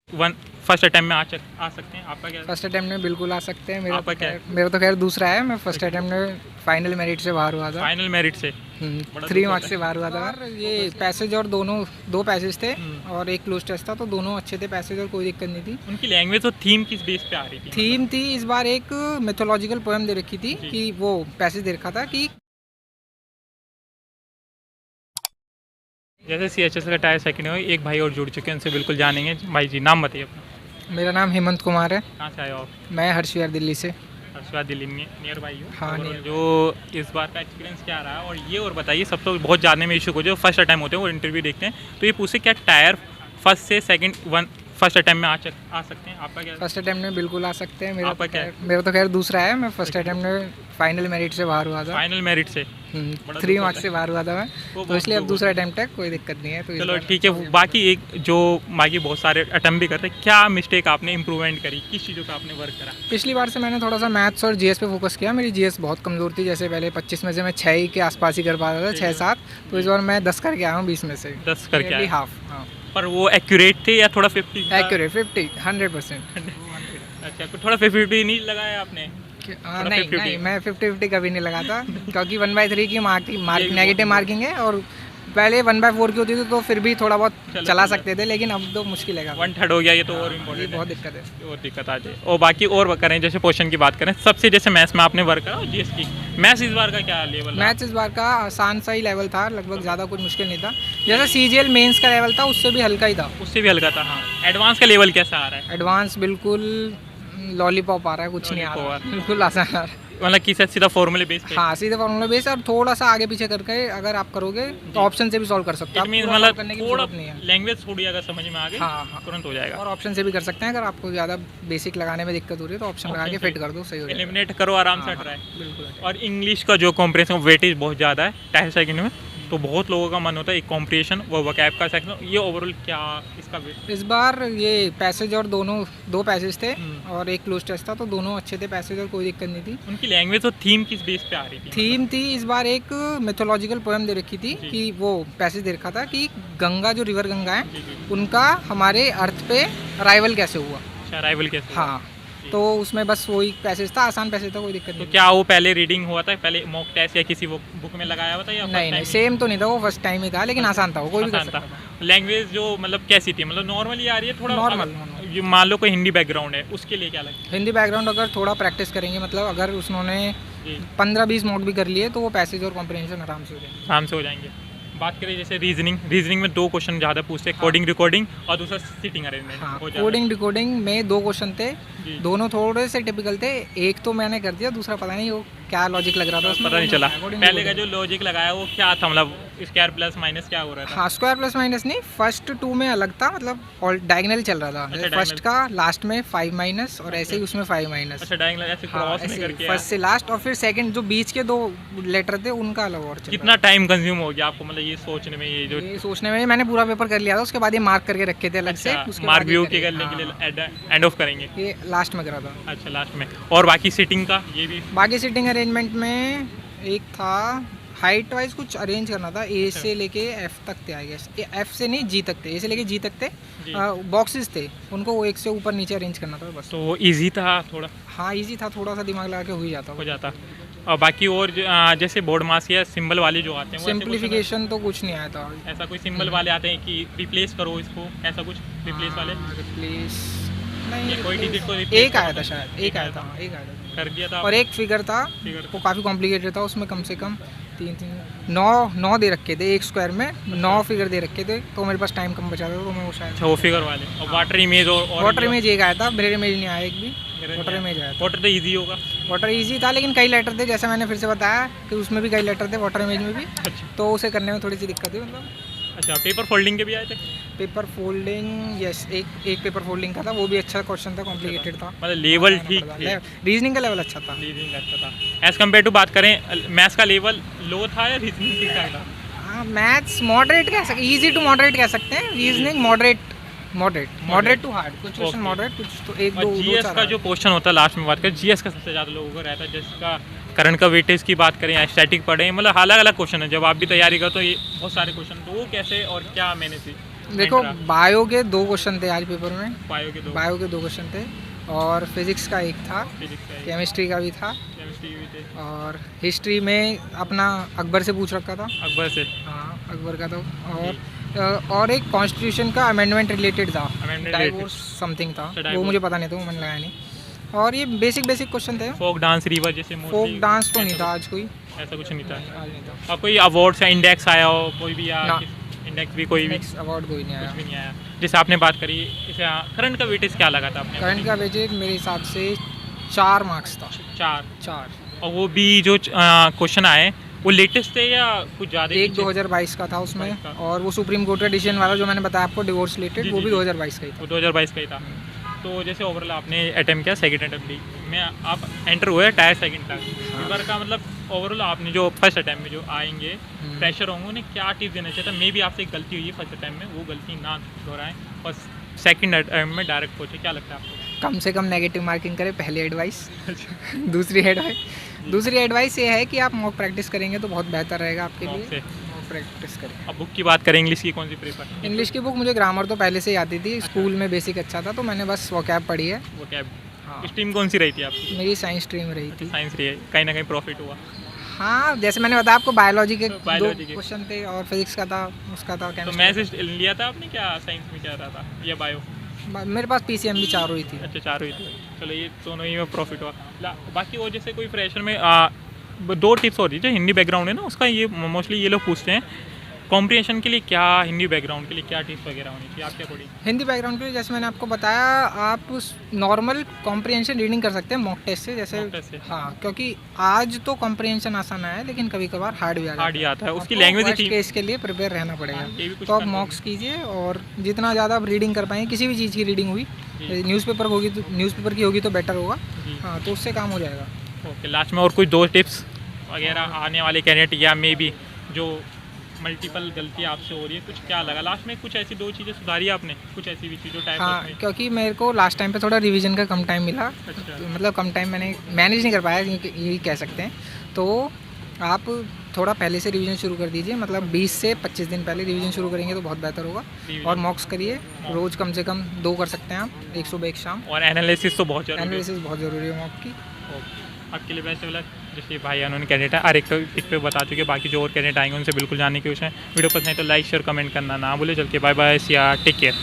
One first attempt में आ सकते हैं। आपका क्या? फर्स्ट अटेम्प्ट में बिल्कुल आ सकते हैं। आपका क्या है? मेरा तो खैर दूसरा है। मैं फर्स्ट अटेम्प्ट में फाइनल मेरिट से बाहर हुआ था। फाइनल मेरिट से बड़ा 3 दुख मार्क्स होता से बाहर हुआ था। और ये पैसेज और दो पैसेज थे और एक क्लोज टेस्ट था, तो दोनों अच्छे थे पैसेज और कोई दिक्कत नहीं थी। उनकी लैंग्वेज और थीम किस बेस पे आ रही थी? थीम थी इस बार एक मिथोलॉजिकल पोएम दे रखी थी जी। कि वो पैसेज दे रखा था कि जैसे CHS का टायर सेकंड है, एक भाई और जुड़ चुके हैं, उनसे बिल्कुल जानेंगे। भाई जी, नाम बताइए अपना। मेरा नाम हेमंत कुमार है। कहाँ से आए हो आप? मैं हर्षविहार दिल्ली से। हर्षवाद दिल्ली में नियर बाई हो? हाँ, और near by। जो इस बार का एक्सपीरियंस क्या रहा, और ये और बताइए, सब तो बहुत जानने में इशू को जो फर्स्ट अटैम्प्ट होते हैं वो इंटरव्यू देखते हैं, तो ये पूछे क्या टायर फर्स्ट से सेकंड फर्स्ट अटैम्प्ट में आ सकते हैं? आपका क्या? फर्स्ट अटेम्प्ट में बिल्कुल आ सकते हैं। आपका क्या है? मेरा तो खैर दूसरा है। मैं फर्स्ट अटेम्प्ट में फाइनल मेरिट से बाहर हुआ था। फाइनल मेरिट से बड़ा 3 दुख मार्क्स होता से बाहर हुआ था मैं, वो तो इसलिए अब दुख दूसरा अटेम्प्ट है, कोई दिक्कत नहीं है। तो इस चलो बार ठीक है। बाकी एक जो बाकी बहुत सारे अटेम्प्ट भी करते हैं, क्या मिस्टेक आपने इम्प्रूवमेंट करी, किस चीज़ों का आपने वर्क करा? पिछली बार से मैंने थोड़ा सा मैथ्स और जीएस पे फोकस किया। मेरी जीएस बहुत कमज़ोर थी। जैसे पहले 25 में से मैं 6 ही के आसपास ही कर पाता था, 6-7। तो इस बार मैं 10 करके आया हूँ 20 में से। 10 करके आए। हाफ। हाँ, पर वो एक्यूरेट थे या थोड़ा 50? एक्यूरेट 50 100%। अच्छा, तो थोड़ा 50 नहीं लगाया आपने? नहीं 50-50 नहीं, मैं 50-50 कभी नहीं लगाता क्योंकि 1/3 की मार्क ये भी नेगेटिव बहुत मार्किंग है। और पहले 1/4 की होती थी तो फिर भी थोड़ा बहुत चला चला जाता। सकते थे, लेकिन अब तो मुश्किल है काफी। 1/3 हो गया, ये तो और ये इम्पोर्टेंट बहुत है, दिक्कत है। और दिक्कत आ जाए। और बाकी और करें, जैसे पोर्शन की बात करें, सबसे जैसे मैथ्स में आपने वर्क करा और GS की, मैथ्स इस बार का क्या लेवल रहा? मैथ्स इस बार का आसान सा ही लेवल था, लगभग ज़्यादा कुछ मुश्किल नहीं था। जैसे CGL मेंस का लेवल था उससे भी हल्का ही था। उससे भी हल्का था। हाँ, एडवांस का लेवल कैसा आ रहा है? एडवांस बिल्कुल लॉलीपॉप आ रहा है, कुछ नहीं आ रहा Lollipop है, बिल्कुल आसान आ रहा है। मतलब कि सीधा फॉर्मूले बेस पे? हाँ, सीधे फॉर्मूला बेस। और थोड़ा सा आगे पीछे करके अगर आप करोगे तो ऑप्शन से भी सॉल्व कर सकते हो। इट मीन पूरा solve मतलब करने की थोड़ा जरूरत नहीं है। लैंग्वेज थोड़ी अगर समझ में आ गई, हाँ हाँ, तुरंत हो जाएगा। और ऑप्शन से भी कर सकते हैं। अगर आपको ज़्यादा बेसिक लगाने में दिक्कत हो रही है तो ऑप्शन लगा के फिट कर दो, सही हो जाएगा। एलिमिनेट करो, आराम से हट रहा है। बिल्कुल। और इंग्लिश का जो कॉम्प्रिहेंशन वेटेज बहुत ज़्यादा है टायर सेकंड में, तो बहुत लोगों का मन होता है एक कॉम्प्रिहेंशन व वोकैब का सेक्शन। ये ओवरऑल क्या इसका इस बार ये पैसेज और दो पैसेज थे और एक क्लोज टेस्ट था, तो दोनों अच्छे थे पैसेज और कोई दिक्कत नहीं थी। उनकी लैंग्वेज और थीम किस बेस पे आ रही थी? थीम थी इस बार एक मिथोलॉजिकल पोएम दे रखी थी जी। कि वो पैसेज दे रखा था कि गंगा, जो रिवर गंगा है, जी जी। उनका हमारे अर्थ पे राइवल कैसे हुआ। अच्छा, राइवल कैसे? हाँ, तो उसमें बस वही पैसेज था, आसान पैसेज था, कोई दिक्कत तो नहीं। क्या वो पहले रीडिंग हुआ था, पहले मॉक टेस्ट या किसी वो बुक में लगाया हुआ था, या नहीं नहीं, सेम तो नहीं था, वो फर्स्ट टाइम ही था, लेकिन आसान था, वो कोई भी कर आसान सकता था? था। लैंग्वेज जो मतलब कैसी थी, मतलब नॉर्मली आ रही है थोड़ा? Normal, अगर ये मान लो कोई हिंदी बैकग्राउंड है, उसके लिए क्या लगता हिंदी बैकग्राउंड अगर थोड़ा प्रैक्टिस करेंगे, मतलब अगर उन्होंने है? जी, 15-20 मोड भी कर लिए तो वो पैसेज और कॉम्प्रिहेंशन आराम से हो जाएंगे। आराम से हो जाएंगे। बात करें जैसे रीजनिंग में 2 क्वेश्चन ज़्यादा पूछते हैं, कोडिंग रिकॉर्डिंग और दूसरा सिटिंग अरेंजमेंट। हाँ, हो जाता है। कोडिंग डिकोडिंग में 2 क्वेश्चन थे, जी। दोनों थोड़े से टिपिकल थे। एक तो मैंने कर दिया, दूसरा पता नहीं वो क्या लॉजिक लग रहा था उसमें, पता नहीं चला। Coding पहले का decoding। जो लॉजिक लगाया वो क्या था, मतलब स्क्वायर प्लस माइनस क्या हो रहा था? हाँ, स्क्वायर प्लस माइनस नहीं, फर्स्ट 2 में अलग था, मतलब और डायगोनल चल रहा था। अच्छा, फर्स्ट का लास्ट में 5 माइनस और ऐसे ही उसमें 5 माइनस। अच्छा, डायगोनल ऐसे क्रॉस में करके फर्स्ट से लास्ट, और फिर सेकंड जो बीच के 2 लेटर थे उनका अलग और चल कितना टाइम कंज्यूम हो गया आपको, मतलब ये सोचने में, ये जो ये सोचने में मैंने पूरा पेपर कर लिया था, उसके बाद ये मार्क करके रखे थे अलग से। उसके मार्क बाद ये व्यू करे। के करने के हाँ, लिए एंड ऑफ करेंगे? ये लास्ट में करा था। अच्छा, लास्ट में। और बाकी सिटिंग का ये भी? बाकी सीटिंग अरेंजमेंट में एक था हाइट वाइज कुछ अरेंज करना था, ए से लेके एफ तक थे, आई गेस एफ से नहीं जी तक थे, ए से लेके जी तक थे। जी। बॉक्सेस थे, उनको वो एक से ऊपर नीचे अरेंज करना था बस। तो वो ईजी था थोड़ा? हाँ, इजी था, थोड़ा सा दिमाग लगा के हो ही जाता हो जाता। और बाकी और जैसे बोर्ड मास या सिंबल वाले जो आते हैं, वो ऐसे सिंप्लीफिकेशन तो कुछ नहीं आया था। कुछ ऐसा कोई सिंबल वाले आते हैं कि रिप्लेस करो इसको, ऐसा कुछ रिप्लेस वाले? रिप्लेस ये नहीं, कोई डिजिट को replace- replace एक आया करो था तो- शायद, एक आया था, हाँ, एक आया था। कर दिया था? और एक फिगर था, फिगर वो काफ़ी कॉम्प्लिकेटेड था, उसमें कम से कम 9 दे रखे थे एक स्क्वायर में, 9 फिगर दे रखे थे, तो मेरे पास टाइम कम बचा था, तो मैं वो शायद। अच्छा, वो फिगर वाले। और वाटर इमेज और वाटर इमेज एक आया था, मिरर इमेज नहीं आया एक भी। वाटर इमेज आया था। वाटर तो ईजी होगा। वाटर इजी था, लेकिन कई लेटर थे, जैसे मैंने फिर से बताया कि उसमें भी कई लेटर थे वाटर इमेज में भी, अच्छा तो उसे करने में थोड़ी सी दिक्कत हुई। मतलब अच्छा, पेपर फोल्डिंग के भी आए थे? पेपर फोल्डिंग, यस, एक पेपर फोल्डिंग का था, वो भी अच्छा क्वेश्चन था, कॉम्प्लिकेटेड था। मतलब लेवल ठीक थे? रीजनिंग का लेवल अच्छा था। रीजनिंग अच्छा था। एज कम्पेयर टू बात करें, मैथ्स का लेवल लो था या रीजनिंग ठीक ठाक था? हाँ, मैथ्स मॉडरेट कह सकते, इजी टू मॉडरेट कह सकते हैं। रीजनिंग मॉडरेट टू हार्ड, कुछ क्वेश्चन Okay। मॉडरेट, कुछ तो एक और दो जीएस का जो क्वेश्चन होता है, लास्ट में बात करें, जीएस का सबसे ज़्यादा लोगों को रहता है, जिसका करंट का वेटेज की बात करें या स्टैटिक पढ़ें, मतलब अलग अलग क्वेश्चन है। जब आप भी तैयारी करो तो ये बहुत सारे क्वेश्चन, तो वो कैसे और क्या मैंने थी? देखो Entra। बायो के 2 क्वेश्चन थे आज पेपर में, बायो के दो, बायो के 2 क्वेश्चन थे और फिजिक्स का एक था, फिजिक्स का एक, केमिस्ट्री का भी था केमिस्ट्री भी थे, और हिस्ट्री में अपना अकबर से पूछ रखा था। अकबर से, हाँ अकबर का तो और एक कॉन्स्टिट्यूशन का अमेंडमेंट रिलेटेड था, Amendment डाइवोर्स समथिंग था, अच्छा, वो divorce। मुझे पता नहीं था, वो मैंने लगाया नहीं। और ये बेसिक क्वेश्चन थे। फोक डांस, रिवर जैसे फोक mostly डांस तो नहीं ऐसा था आज कोई, कुछ- ऐसा कुछ नहीं था। आज नहीं था। और कोई अवार्ड्स या इंडेक्स आया हो कोई भी, या ना। इंडेक्स भी कोई भी नेक्स्ट अवार्ड कोई नहीं कुछ आया। भी नहीं आया। जैसे आपने बात करी इसे, करंट का वेटेज क्या लगा था आपने? करंट का वेटेज मेरे हिसाब से 4 मार्क्स था, 4। 4। और वो भी जो क्वेश्चन आए वो लेटेस्ट थे या कुछ ज़्यादा? एक 2022 का था उसमें, 22 का। और वो सुप्रीम कोर्ट का डिसीजन वाला जो मैंने बताया आपको डिवोर्स रिलेटेड, जी, वो जी, भी जी। 2022 का ही था। वो 2022 का ही था। तो जैसे ओवरऑल आपने अटेम्प्ट किया, सेकंड अटेम्प्ट दी में आप एंटर हुए टायर सेकंड तक। इस बार का मतलब ओवरऑल आपने जो फर्स्ट अटेम्प्ट में जो आएंगे प्रेशर होंगे, उन्हें क्या टिप्स देना चाहिए था? मे भी आपसे एक गलती हुई है फर्स्ट अटेम्प्ट में, वो गलती ना दोहराएं और सेकंड अटेम्प्ट में डायरेक्ट पहुँचे। क्या लगता है आपको? कम से कम नेगेटिव मार्किंग करें, पहली एडवाइस। दूसरी एडवाइस ये है कि आप मॉक प्रैक्टिस करेंगे तो बहुत बेहतर रहेगा आपके Mock लिए। से। मॉक प्रैक्टिस करें। अब बुक की बात करें, इंग्लिश की कौन सी प्रेफर? इंग्लिश की बुक मुझे ग्रामर तो पहले से ही आती थी, स्कूल में बेसिक अच्छा था, तो मैंने बस वोकैब पढ़ी है। वो कैब। हाँ स्ट्रीम कौन सी रही थी आपकी? मेरी साइंस स्ट्रीम रही थी। साइंस रही है, कहीं ना कहीं प्रॉफिट हुआ। हाँ जैसे मैंने बताया आपको, बायोलॉजी के 2 बायोलॉजी के। क्वेश्चन थे और फिजिक्स का था, उसका था तो केमिस्ट्री मैथ्स लिया था आपने, क्या साइंस में क्या रहा था या बायो? मेरे पास PCM भी 4 हुई थी। अच्छा, 4 हुई थी। चलो ये दोनों ही में प्रॉफिट हुआ। बाकी वो जैसे कोई फ्रेशर में 2 टिप्स और दी, जो हिंदी बैकग्राउंड है ना उसका, ये मोस्टली ये लोग पूछते हैं कॉम्प्रिहेंशन के लिए क्या, हिंदी बैकग्राउंड के लिए क्या टिप्स वगैरह होनी चाहिए आपके अकॉर्डिंग? हिंदी बैकग्राउंड के लिए जैसे मैंने आपको बताया, आप नॉर्मल कॉम्प्रिहेंशन रीडिंग कर सकते हैं मॉक टेस्ट से, जैसे Mock test से। हाँ, क्योंकि आज तो कॉम्प्रिहेंशन आसान आया है, लेकिन कभी कभार हार्ड भी आ हार्ड ही जाता आता है, उसकी आपको लैंग्वेज worst ही केस के लिए प्रिपेयर रहना पड़ेगा। ये भी कुछ तो आप confirm मॉक्स कीजिए, और जितना ज़्यादा आप रीडिंग कर पाएंगे, किसी भी चीज़ की रीडिंग हुई, जी। न्यूज़पेपर की होगी तो बेटर होगा। जी। हाँ, तो उससे काम हो जाएगा। ओके, लास्ट में और कुछ 2 टिप्स वगैरह आने वाले कैंडिडेट या मे बी जो मल्टीपल गलती आपसे हो रही है, कुछ क्या लगा लास्ट में? कुछ ऐसी 2 चीज़ें सुधारी आपने, कुछ ऐसी भी चीज़ जो टाइम हाँ, क्योंकि मेरे को लास्ट टाइम पे थोड़ा रिवीजन का कम टाइम मिला, अच्छा। मतलब कम टाइम मैंने मैनेज नहीं कर पाया, यही कह सकते हैं। तो आप थोड़ा पहले से रिवीजन शुरू कर दीजिए, मतलब 20 से 25 दिन पहले रिवीजन शुरू करेंगे तो बहुत बेहतर होगा। Revision। और मॉक्स करिए, रोज़ कम से कम 2 कर सकते हैं आप, एक सुबह एक शाम। और एनालिसिस तो बहुत ज़रूरी है। एनालिसिस बहुत ज़रूरी है मॉक की। ओके, आपके लिए बेस्ट ऑफ लक। जैसे भाई उन्होंने कैंडिडेट है, हर एक तो टिक पे बता चुके, बाकी जो और कैंडिडेट आएंगे उनसे बिल्कुल जानने की कोशिश है। वीडियो पसंद है तो लाइक शेयर कमेंट करना ना भूले। चल के bye bye, Siya, take care.